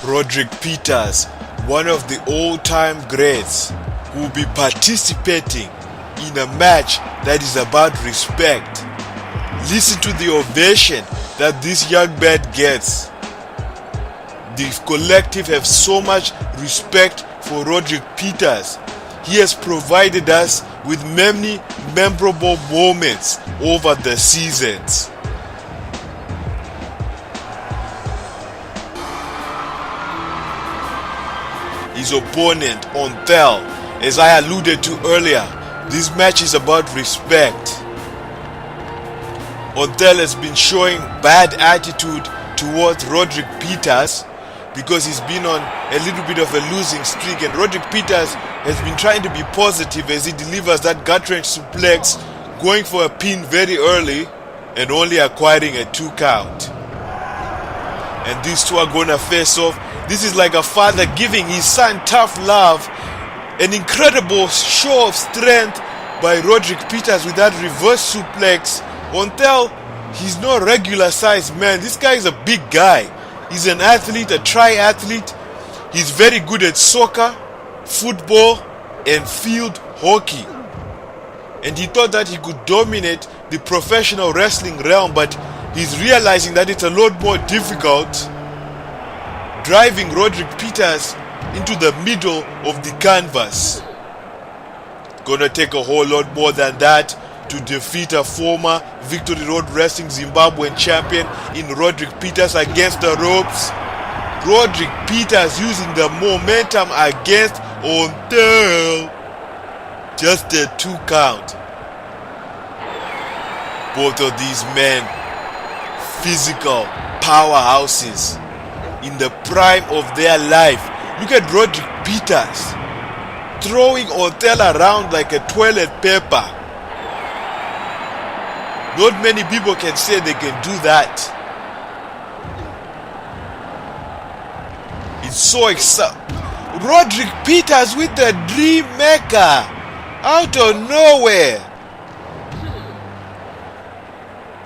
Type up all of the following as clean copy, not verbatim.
Roderick Peters, one of the all-time greats, will be participating in a match that is about respect. Listen to the ovation that this young man gets. The collective have so much respect for Roderick Peters. He has provided us with many memorable moments over the seasons. His opponent, Tahl, as I alluded to earlier, this match is about respect. Tahl has been showing bad attitude towards Roderick Peters because he's been on a little bit of a losing streak, and Roderick Peters has been trying to be positive as he delivers that gut-wrench suplex, going for a pin very early and only acquiring a 2 count. And these two are gonna face off. This is like a father giving his son tough love. An incredible show of strength by Roderick Peters with that reverse suplex. Tahl, he's no regular sized man. This guy is a big guy. He's an athlete, a triathlete. He's very good at soccer, football, and field hockey. And he thought that he could dominate the professional wrestling realm, but he's realizing that it's a lot more difficult, driving Roderick Peters into the middle of the canvas. Gonna take a whole lot more than that to defeat a former Victory Road Wrestling Zimbabwean champion in Roderick Peters against the ropes. Roderick Peters using the momentum against Tahl. Just a 2 count. Both of these men, physical powerhouses in the prime of their life. Look at Roderick Peters throwing Tahl around like a toilet paper. Not many people can say they can do that. It's so exciting. Roderick Peters with the Dream Maker out of nowhere.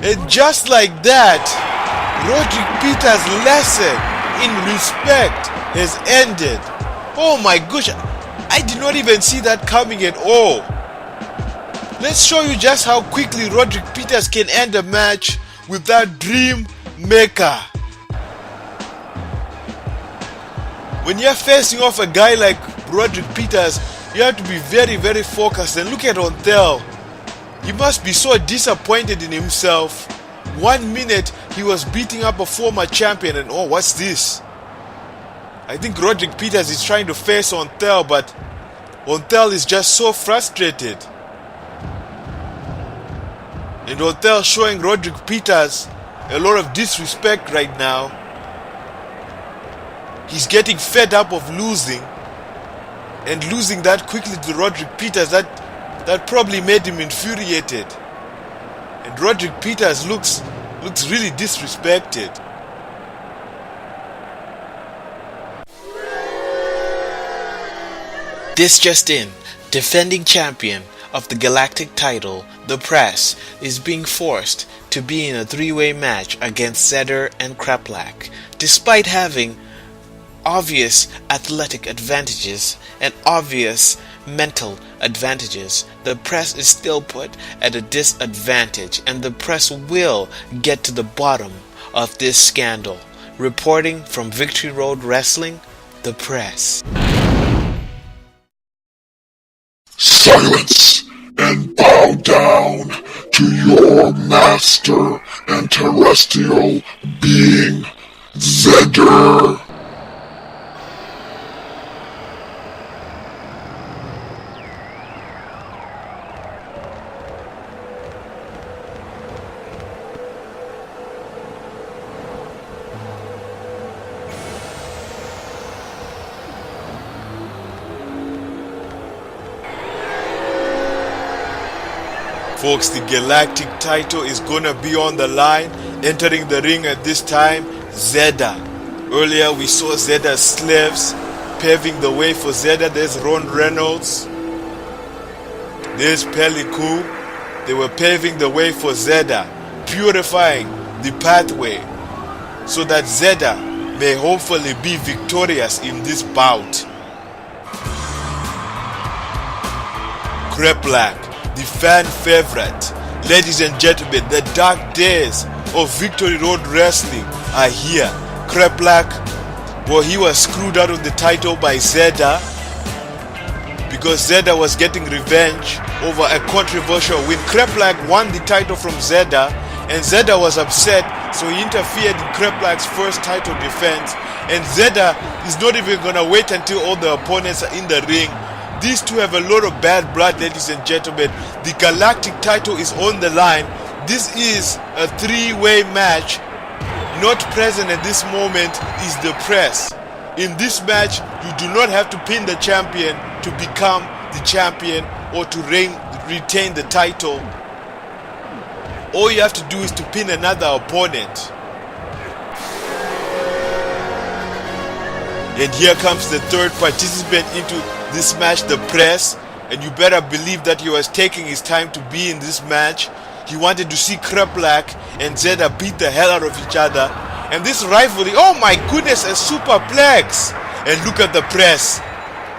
And just like that, Roderick Peters' lesson in respect has ended. Oh my gosh, I did not even see that coming at all. Let's show you just how quickly Roderick Peters can end a match with that Dream Maker. When you're facing off a guy like Roderick Peters, you have to be very, very focused. And look at Tahl. He must be so disappointed in himself. 1 minute he was beating up a former champion, and oh, what's this? I think Roderick Peters is trying to face Tahl, but Tahl is just so frustrated. And Tahl showing Roderick Peters a lot of disrespect right now. He's getting fed up of losing, and losing that quickly to Roderick Peters, that probably made him infuriated. And Roderick Peters looks really disrespected. This just in, defending champion of the Galactic title, the Press, is being forced to be in a 3-way match against Zedder and Kreplac. Despite having obvious athletic advantages and obvious mental advantages, the Press is still put at a disadvantage, and the Press will get to the bottom of this scandal. Reporting from Victory Road Wrestling, the Press. Silence and bow down to your master and terrestrial being, Zedder. Folks, the Galactic title is gonna be on the line. Entering the ring at this time, Zedder. Earlier we saw Zedder's slaves paving the way for Zedder. There's Ron Reynolds. There's Peliku. They were paving the way for Zedder, purifying the pathway so that Zedder may hopefully be victorious in this bout. Kreplac, the fan favorite. Ladies and gentlemen, the dark days of Victory Road Wrestling are here. Kreplac, well, he was screwed out of the title by Zedder because Zedder was getting revenge over a controversial win. Kreplac won the title from Zedder, and Zedder was upset, so he interfered in Kreplac's first title defense, and Zedder is not even gonna wait until all the opponents are in the ring. These two have a lot of bad blood, ladies and gentlemen. The Galactic title is on the line. This is a three-way match. Not present at this moment is the press. In this match, you do not have to pin the champion to become the champion or to retain the title. All you have to do is to pin another opponent. And here comes the third participant into this match, the press. And you better believe that he was taking his time to be in this match. He wanted to see Kreplac and Zedder beat the hell out of each other. And this rivalry, oh my goodness, a superplex. And look at the press,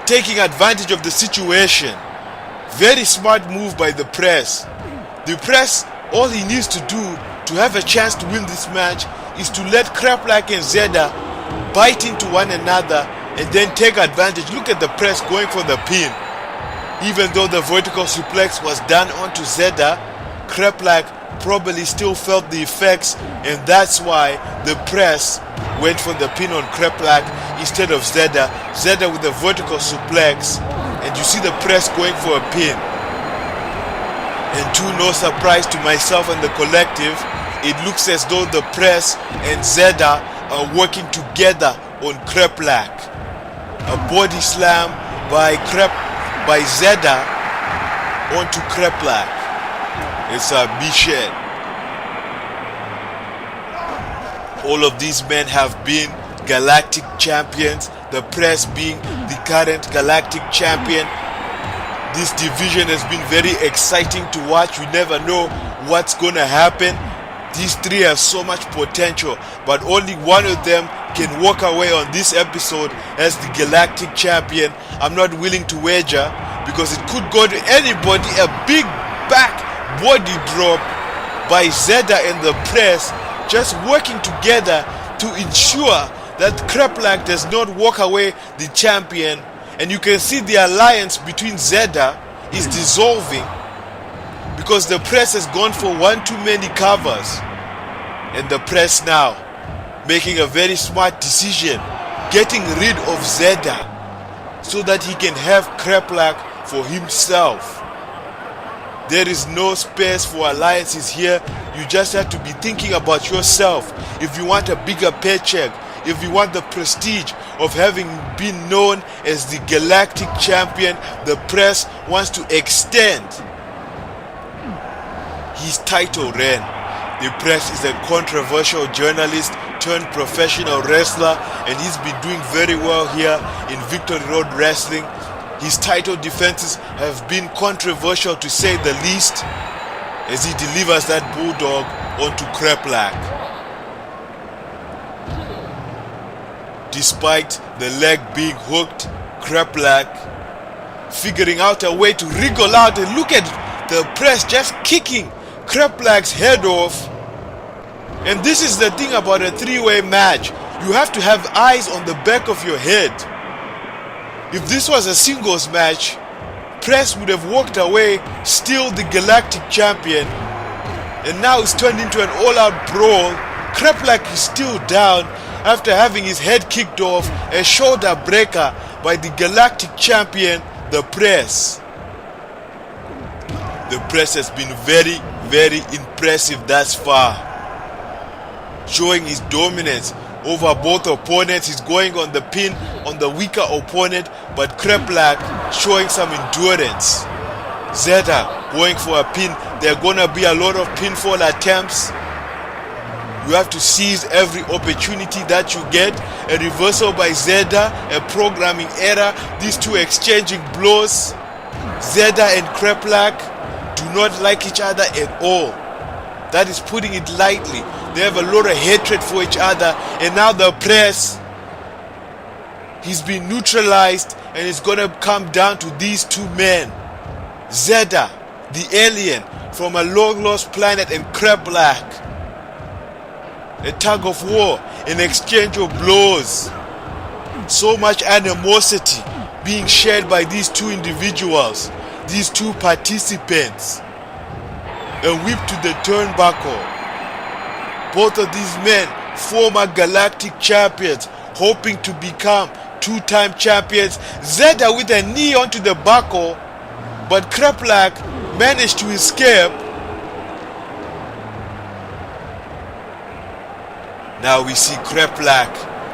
taking advantage of the situation. Very smart move by the press. The press, all he needs to do to have a chance to win this match is to let Kreplac and Zedder bite into one another and then take advantage. Look at the press going for the pin. Even though the vertical suplex was done onto Zedder, Kreplac probably still felt the effects, and that's why the press went for the pin on Kreplac instead of Zedder. Zedder with the vertical suplex, and you see the press going for a pin. And to no surprise to myself and the collective, it looks as though the press and Zedder are working together on Kreplac. A body slam by Zedder onto Kreplac. It's a mission. All of these men have been Galactic champions, the press being the current Galactic champion. This division has been very exciting to watch. You never know what's gonna happen. These three have so much potential, but only one of them can walk away on this episode as the Galactic champion. I'm not willing to wager because it could go to anybody. A big back body drop by Zedder and the press, just working together to ensure that Kreplac does not walk away the champion. And you can see the alliance between Zedder is dissolving because the press has gone for one too many covers. And the press now making a very smart decision, getting rid of Zedder so that he can have Kreplac for himself. There is no space for alliances here. You just have to be thinking about yourself. If you want a bigger paycheck, if you want the prestige of having been known as the Galactic champion, the press wants to extend his title reign. The press is a controversial journalist turned professional wrestler, and he's been doing very well here in Victory Road Wrestling. His title defenses have been controversial to say the least, as he delivers that bulldog onto Kreplac. Despite the leg being hooked, Kreplac figuring out a way to wriggle out, and look at the press just kicking Kreplac's head off. And this is the thing about a three-way match. You have to have eyes on the back of your head. If this was a singles match, Press would have walked away still the Galactic champion, and now it's turned into an all-out brawl. Kreplac is still down after having his head kicked off, a shoulder breaker by the Galactic champion, the Press. The Press has been very, very impressive thus far, showing his dominance over both opponents. He's going on the pin on the weaker opponent, but Kreplac showing some endurance. Zedder going for a pin. There are gonna be a lot of pinfall attempts. You have to seize every opportunity that you get. A reversal by Zedder, a programming error, these two exchanging blows. Zedder and Kreplac do not like each other at all. That is putting it lightly. They have a lot of hatred for each other, and now the press, he's been neutralized, and it's gonna come down to these two men, Zedder, the alien from a long lost planet, and Kreplac. A tug of war, an exchange of blows. So much animosity being shared by these two individuals, these two participants. A whip to the turnbuckle. Both of these men, former Galactic champions, hoping to become two-time champions. Zedder with a knee onto the buckle, but Kreplac managed to escape. Now we see Kreplac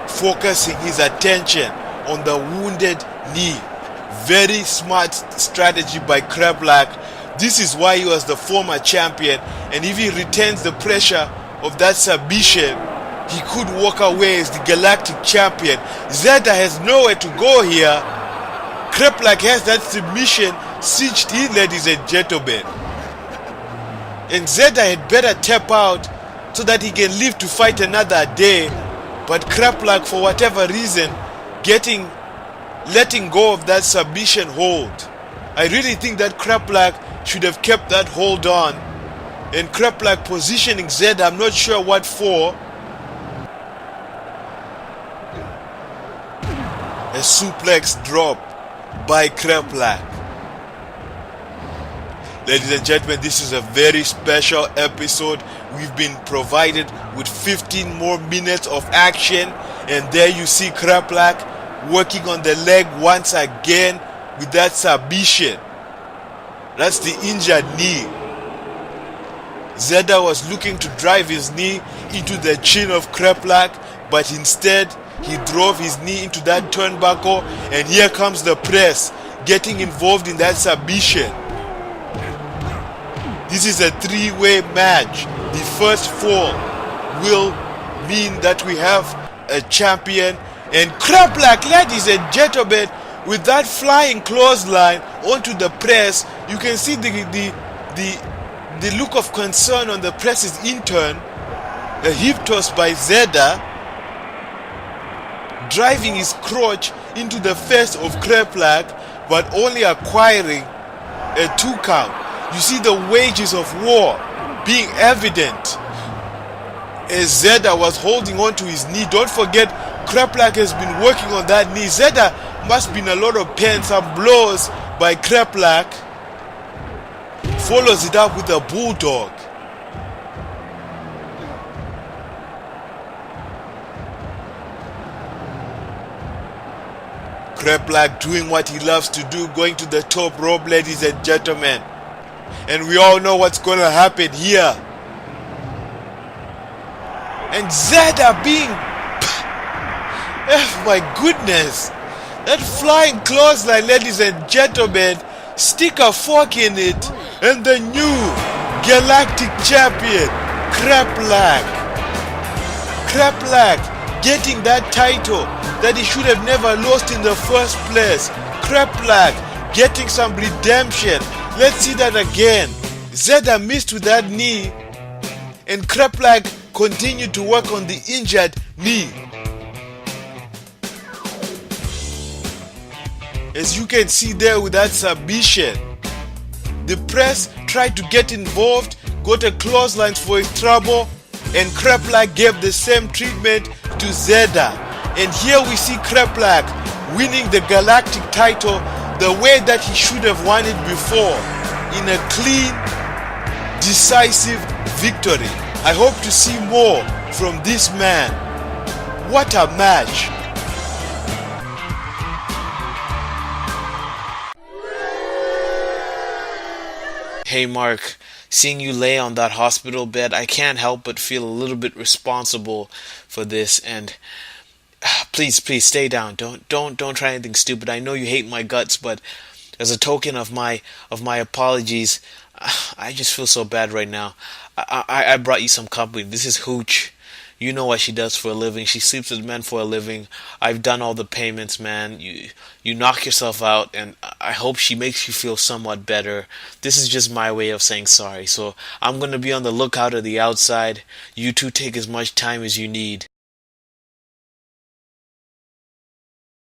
focusing his attention on the wounded knee. Very smart strategy by Kreplac. This is why he was the former champion, and if he retains the pressure of that submission, he could walk away as the Galactic champion. Zedder has nowhere to go here. Kreplac has that submission cinched in, ladies and gentlemen. And Zedder had better tap out so that he can live to fight another day. But Kreplac, for whatever reason, letting go of that submission hold. I really think that Kreplac should have kept that hold on. And Kreplac positioning Zedder, I'm not sure what for. A suplex drop by Kreplac. Ladies and gentlemen, this is a very special episode. We've been provided with 15 more minutes of action, and there you see Kreplac working on the leg once again with that submission. That's the injured knee. Zedder was looking to drive his knee into the chin of Kreplac, but instead he drove his knee into that turnbuckle, and here comes the press getting involved in that submission. This is a three-way match. The first four will mean that we have a champion. And Kreplac, ladies and gentlemen, with that flying clothesline onto the press, you can see the look of concern on the press's intern. A hip toss by Zedder, driving his crotch into the face of Kreplac, but only acquiring a 2 count. You see the wages of war being evident as Zedder was holding on to his knee. Don't forget, Kreplac has been working on that knee. Zedder must be in a lot of pain. Some blows by Kreplac. Follows it up with a bulldog. Kreplac doing what he loves to do, going to the top rope, ladies and gentlemen. And we all know what's going to happen here. And Zedder being... oh my goodness. That flying clothesline, ladies and gentlemen. Stick a fork in it. And the new Galactic champion, Kreplac. Kreplac getting that title that he should have never lost in the first place. Kreplac getting some redemption. Let's see that again. Zedder missed with that knee, and Kreplac continued to work on the injured knee. As you can see there with that submission, the press tried to get involved, got a clothesline for his trouble, and Kreplac gave the same treatment to Zedder. And here we see Kreplac winning the Galactic title the way that he should have won it before, in a clean, decisive victory. I hope to see more from this man. What a match! Hey Mark, seeing you lay on that hospital bed, I can't help but feel a little bit responsible for this, and please stay down. Don't try anything stupid. I know you hate my guts, but as a token of my apologies, I just feel so bad right now. I brought you some company. This is Hooch. You know what she does for a living. She sleeps with men for a living. I've done all the payments, man. You knock yourself out, and I hope she makes you feel somewhat better. This is just my way of saying sorry. So I'm gonna be on the lookout at the outside. You two take as much time as you need.